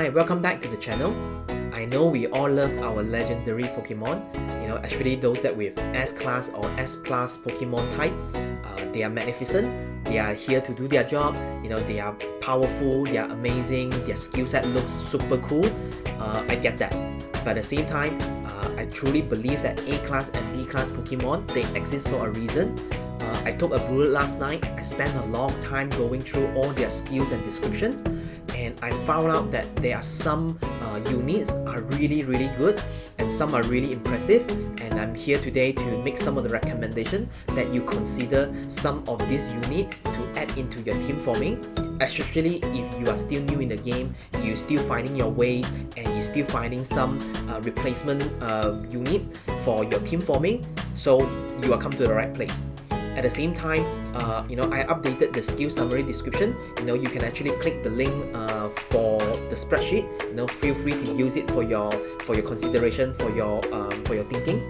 Hi, welcome back to the channel. I know we all love our legendary Pokemon, especially those that with S-class or S-plus Pokemon type. They are magnificent, they are here to do their job, they are powerful, they are amazing, their skill set looks super cool. I get that. But at the same time, I truly believe that A-class and B-class Pokemon, they exist for a reason. I took a bullet last night. I spent a long time going through all their skills and descriptions, and I found out that there are some units are really good and some are really impressive, and I'm here today to make some of the recommendation that you consider some of this unit to add into your team forming, especially if you are still new in the game, you're still finding your ways, and you're still finding some replacement unit for your team forming. So you are come to the right place. At the same time, I updated the skill summary description. You can actually click the link for the spreadsheet. Feel free to use it for your consideration, for your thinking.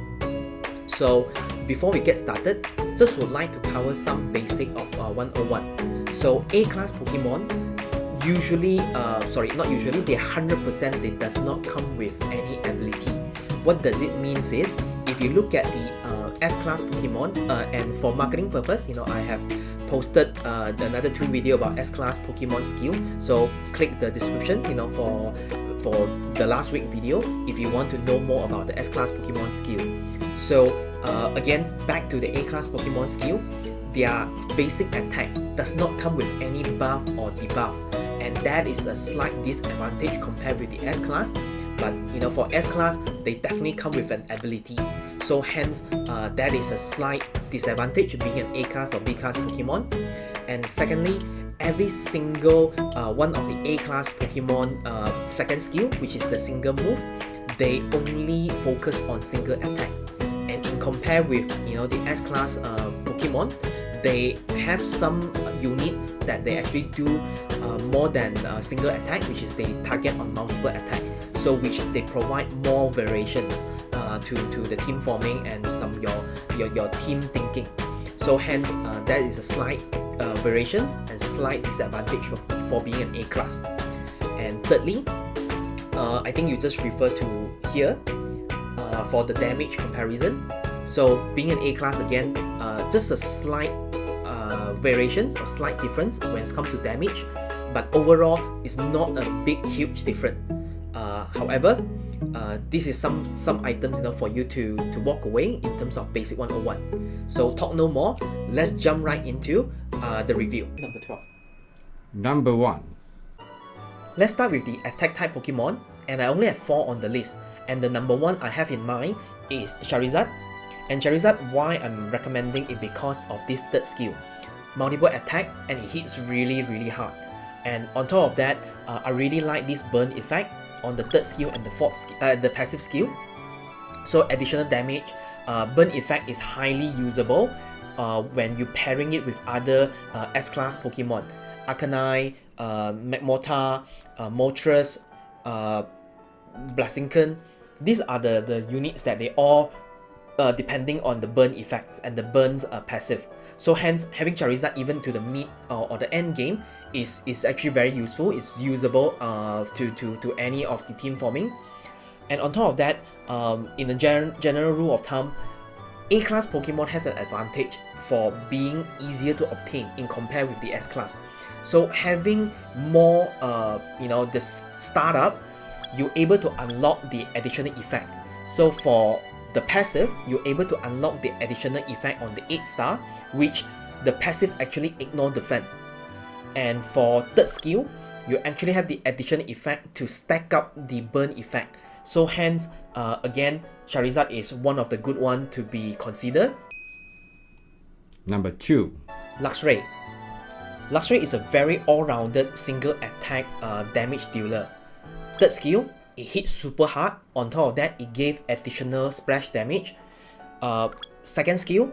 So before we get started, just would like to cover some basic of 101. So A-class Pokemon usually, they 100% they does not come with any ability. What does it mean is, if you look at the S-class Pokemon, and for marketing purpose, I have posted another 2 video about S-class Pokemon skill. So click the description, for the last week video if you want to know more about the S-class Pokemon skill. So again, back to the A-class Pokemon skill, their basic attack does not come with any buff or debuff, and that is a slight disadvantage compared with the S-class. But for S-class, they definitely come with an ability. So hence, that is a slight disadvantage being an A-class or B-class Pokemon. And secondly, every single one of the A-class Pokemon second skill, which is the single move, they only focus on single attack. And in compare with the S-class Pokemon, they have some units that they actually do more than single attack, which is they target on multiple attack. So which they provide more variations to the team forming and some your team thinking. So hence, that is a slight variations and slight disadvantage for being an A-class. And thirdly, I think you just refer to here for the damage comparison. So being an A-class again, just a slight variations or slight difference when it comes to damage, but overall it's not a big huge difference. However, this is some items for you to walk away in terms of basic 101. So talk no more, let's jump right into the review. Number 12. Number 1. Let's start with the attack type Pokemon, and I only have 4 on the list, and the number 1 I have in mind is Charizard. And Charizard, why I'm recommending it, because of this third skill, multiple attack, and it hits really hard. And on top of that, I really like this burn effect on the third skill and the fourth the passive skill. So additional damage, burn effect is highly usable when you pairing it with other S-class Pokemon, Arcanine, Magmortar, Moltres, Blastoise. These are the units that they all depending on the burn effects, and the burns are passive. So hence, having Charizard even to the mid or the end game is actually very useful. It's usable to any of the team forming. And on top of that, in the general rule of thumb, A-class Pokemon has an advantage for being easier to obtain in compare with the S-class. So having more, the startup, you're able to unlock the additional effect. So for the passive, you're able to unlock the additional effect on the 8-star, which the passive actually ignore defense. And for third skill, you actually have the additional effect to stack up the burn effect. So hence, again, Charizard is one of the good one to be considered. Number 2. Luxray. Luxray is a very all-rounded single attack damage dealer. Third skill, it hits super hard. On top of that, it gave additional splash damage. Second skill,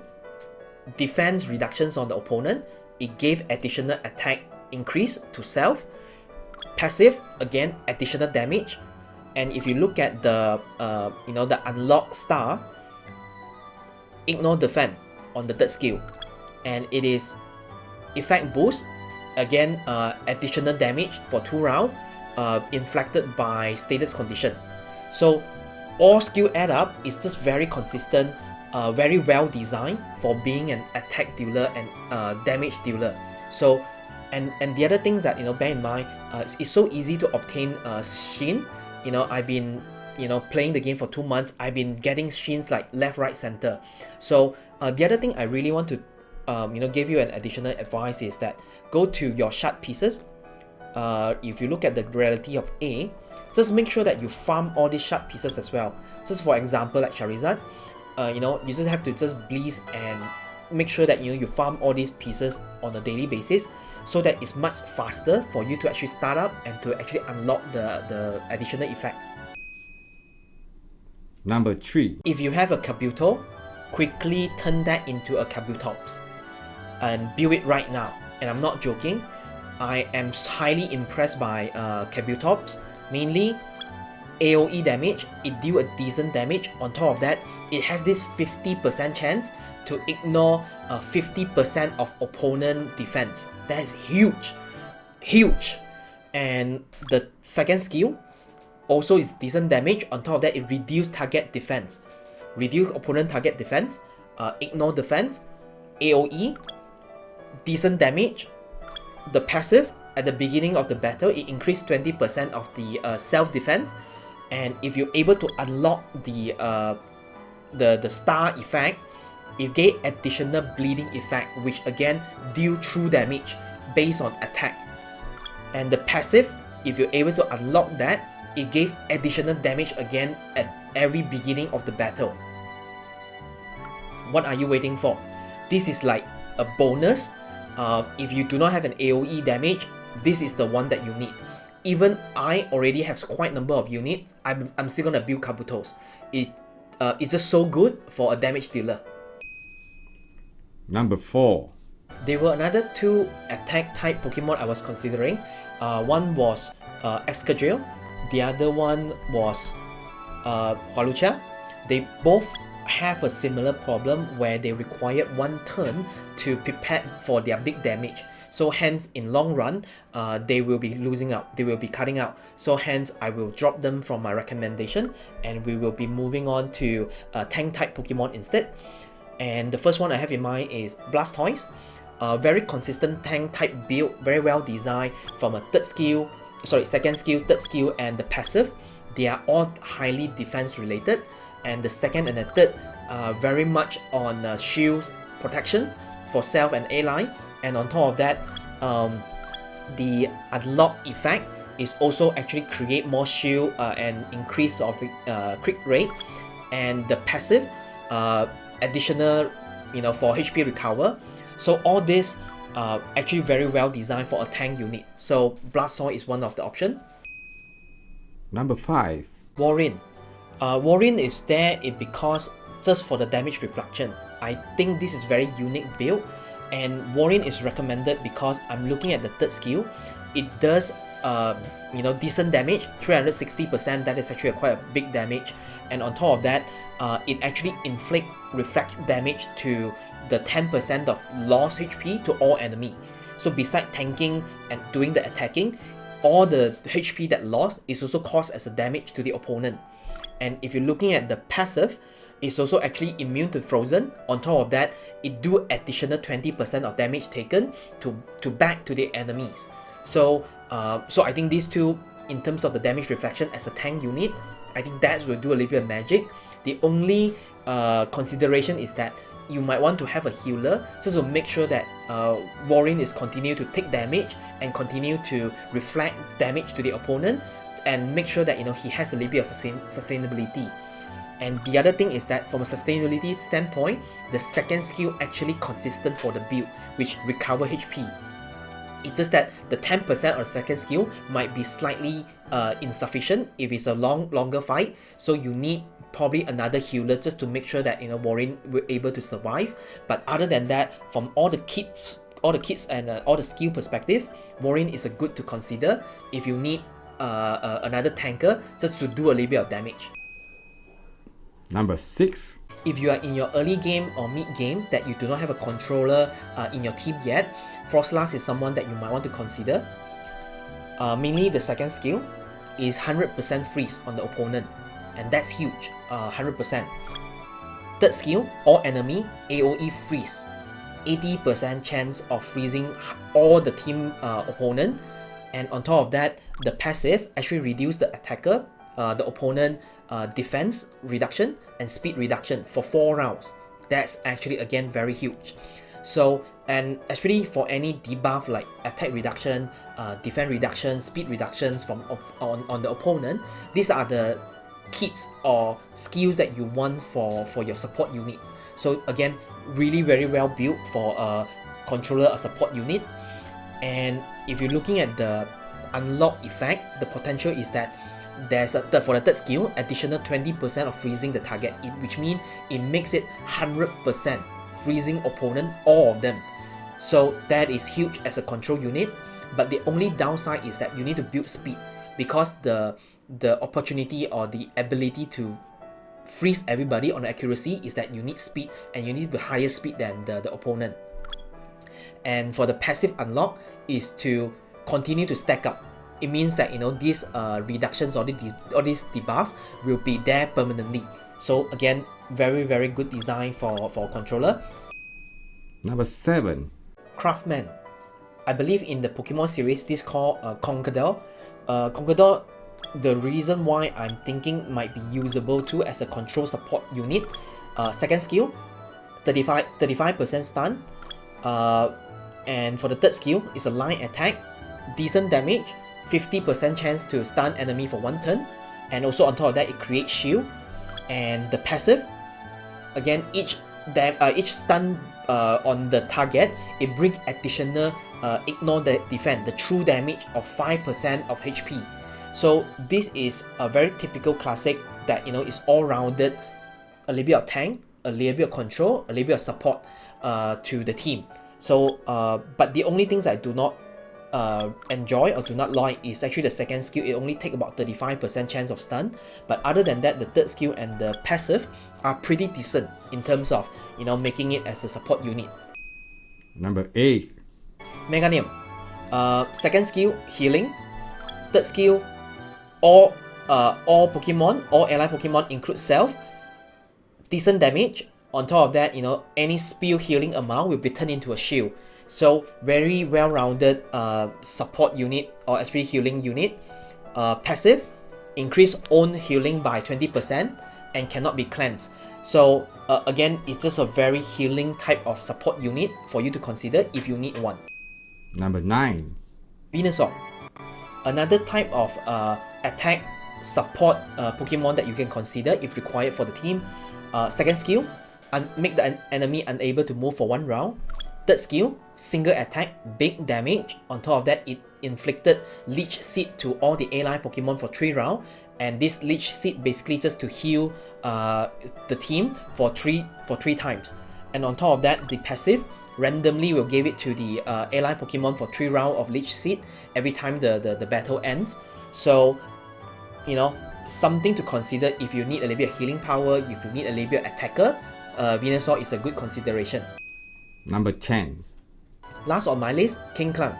defense reductions on the opponent. It gave additional attack increase to self. Passive, again, additional damage. And if you look at the the unlock star, ignore defense on the third skill, and it is effect boost, again additional damage for 2 rounds, inflected by status condition. So all skill add up is just very consistent, very well designed for being an attack dealer and damage dealer. So and the other things that bear in mind, it's so easy to obtain Shin. I've been playing the game for 2 months. I've been getting Shins like left, right, center. So the other thing I really want to give you an additional advice is that go to your shard pieces. If you look at the reality of A, just make sure that you farm all these shard pieces as well. Just for example, like Charizard, you just have to just bleeze and make sure that you farm all these pieces on a daily basis, so that it's much faster for you to actually start up and to actually unlock the additional effect. Number 3. If you have a Kabuto, quickly turn that into a Kabutops and build it right now. And I'm not joking, I am highly impressed by Kabutops. Mainly AoE damage, it deal a decent damage. On top of that, it has this 50% chance to ignore 50% of opponent defense. That is huge, huge. And the second skill also is decent damage. On top of that, it reduces target defense, reduce opponent target defense, ignore defense, AoE, decent damage. The passive at the beginning of the battle, it increased 20% of the self-defense. And if you're able to unlock the star effect, it gave additional bleeding effect, which again deal true damage based on attack. And the passive, if you're able to unlock that, it gave additional damage again at every beginning of the battle. What are you waiting for? This is like a bonus. If you do not have an AoE damage, this is the one that you need. Even I already have quite a number of units, I'm still gonna build Kabutos. It's just so good for a damage dealer. Number 4. There were another 2 attack type Pokemon I was considering. One was Excadrill, the other one was Hwalucha. They both have a similar problem where they require 1 turn to prepare for their big damage. So hence, in long run, they will be losing out, they will be cutting out. So hence, I will drop them from my recommendation and we will be moving on to tank type Pokemon instead. And the first one I have in mind is Blastoise. Very consistent tank type build, very well designed from a second skill, third skill, and the passive. They are all highly defense related, and the second and the third very much on shields protection for self and ally. And on top of that, the unlock effect is also actually create more shield and increase of the crit rate, and the passive additional for HP recover. So all this actually very well designed for a tank unit. So Blastoise is one of the option. Number 5. Warren. Warren is there because just for the damage reflection. I think this is very unique build, and Warren is recommended because I'm looking at the third skill. It does decent damage, 360%. That is actually quite a big damage. And on top of that, it actually inflict reflect damage to the 10% of lost HP to all enemy. So besides tanking and doing the attacking, all the HP that lost is also caused as a damage to the opponent. And if you're looking at the passive, it's also actually immune to frozen. On top of that, it do additional 20% of damage taken to back to the enemies. So I think these two, in terms of the damage reflection as a tank unit, I think that will do a little bit of magic. The only consideration is that you might want to have a healer just to make sure that Warren is continue to take damage and continue to reflect damage to the opponent, and make sure that he has a little bit of sustainability. And the other thing is that from a sustainability standpoint, the second skill actually consistent for the build, which recover HP. It's just that the 10% of the second skill might be slightly insufficient if it's a longer fight. So you need probably another healer just to make sure that Warren will able to survive. But other than that, from all the kits and all the skill perspective, Warren is a good to consider if you need another tanker just to do a little bit of damage. Number 6. If you are in your early game or mid game that you do not have a controller in your team yet, Frostlast is someone that you might want to consider. Mainly the second skill is 100% freeze on the opponent, and that's huge, 100%. Third skill, all enemy AoE freeze, 80% chance of freezing all the team opponent, and on top of that, the passive actually reduce the attacker, the opponent defense reduction and speed reduction for 4 rounds. That's actually again very huge. So, and especially for any debuff like attack reduction, defense reduction, speed reductions from on the opponent, these are the kits or skills that you want for your support units. So again, really very well built for a controller or support unit. And if you're looking at the unlock effect, the potential is that there's for the third skill, additional 20% of freezing the target, which means it makes it 100% freezing opponent, all of them. So that is huge as a control unit, but the only downside is that you need to build speed, because the opportunity or the ability to freeze everybody on accuracy is that you need speed, and you need the higher speed than the opponent. And for the passive unlock is to continue to stack up. It means that these reductions or this debuff will be there permanently. So again, very very good design for controller. Number 7. Craftman. I believe in the Pokemon series this called Conkeldurr. Conkeldurr, the reason why I'm thinking might be usable too as a control support unit. Second skill, 35% stun. And for the third skill is a line attack, decent damage, 50% chance to stun enemy for 1 turn, and also on top of that it creates shield. And the passive, again, each stun on the target, it brings additional ignore the defense, the true damage of 5% of HP. So this is a very typical classic that is all rounded, a little bit of tank, a little bit of control, a little bit of support to the team. So but the only things I do not enjoy or do not like is actually the second skill. It only takes about 35% chance of stun, but other than that, the third skill and the passive are pretty decent in terms of making it as a support unit. Number 8. Meganium. Second skill, healing. Third skill, all Pokemon, all ally Pokemon include self, decent damage. On top of that, any spill healing amount will be turned into a shield. So very well-rounded support unit, or especially healing unit. Passive, increase own healing by 20% and cannot be cleansed. So again, it's just a very healing type of support unit for you to consider if you need one. Number 9. Venusaur. Another type of attack support Pokemon that you can consider if required for the team. Second skill, make the enemy unable to move for 1 round. Third skill, single attack, big damage. On top of that, it inflicted Leech Seed to all the ally Pokemon for 3 rounds. And this Leech Seed basically just to heal the team for 3 times. And on top of that, the passive randomly will give it to the ally Pokemon for 3 rounds of Leech Seed every time the battle ends. So, something to consider if you need a little bit of healing power, if you need a little bit of attacker, Venusaur is a good consideration. Number 10. Last on my list, King Klang.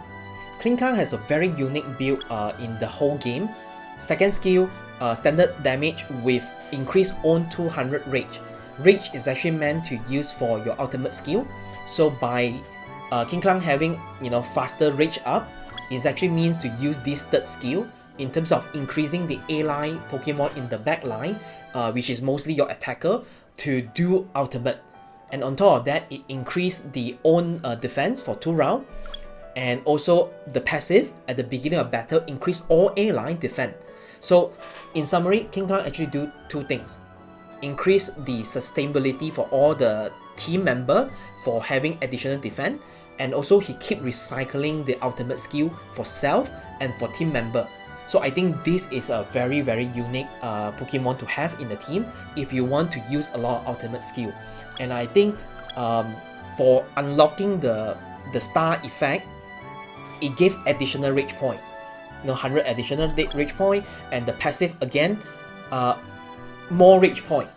King Klang has a very unique build in the whole game. Second skill, standard damage with increased own 200 rage. Rage is actually meant to use for your ultimate skill. So by King Klang having faster rage up, it actually means to use this third skill in terms of increasing the ally Pokemon in the back line, which is mostly your attacker, to do ultimate. And on top of that, it increased the own defense for 2 rounds, and also the passive at the beginning of battle increase all ally defense. So in summary, King Klang actually do 2 things: increase the sustainability for all the team member for having additional defense, and also he keep recycling the ultimate skill for self and for team member. So I think this is a very very unique Pokemon to have in the team if you want to use a lot of ultimate skill. And I think for unlocking the star effect, it gave additional rage point, 100 additional rage point, and the passive again more rage point.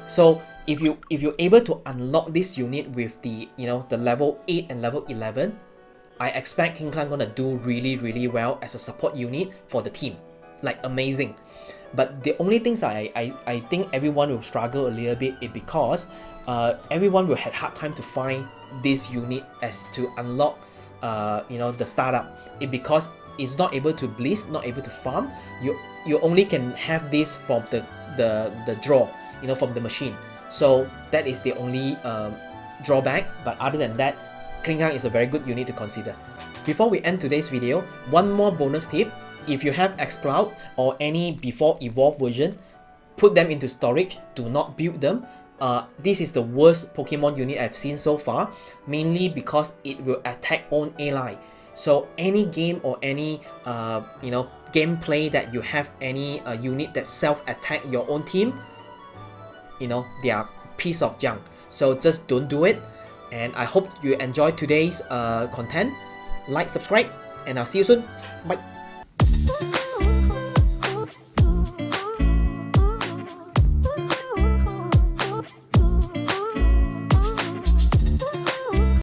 So if you're able to unlock this unit with the the level 8 and level 11, I expect King Clan gonna do really well as a support unit for the team. Like amazing. But the only things I think everyone will struggle a little bit is because everyone will have hard time to find this unit as to unlock the startup. It because it's not able to blitz, not able to farm. You only can have this from the draw, from the machine. So that is the only drawback. But other than that, King Clan is a very good unit to consider. Before we end today's video, one more bonus tip. If you have X-Cloud or any before evolved version, put them into storage, do not build them. This is the worst Pokemon unit I've seen so far, mainly because it will attack own ally. So any game or any gameplay that you have any unit that self-attack your own team, they are piece of junk. So just don't do it. And I hope you enjoyed today's content. Like, subscribe, and I'll see you soon. Bye.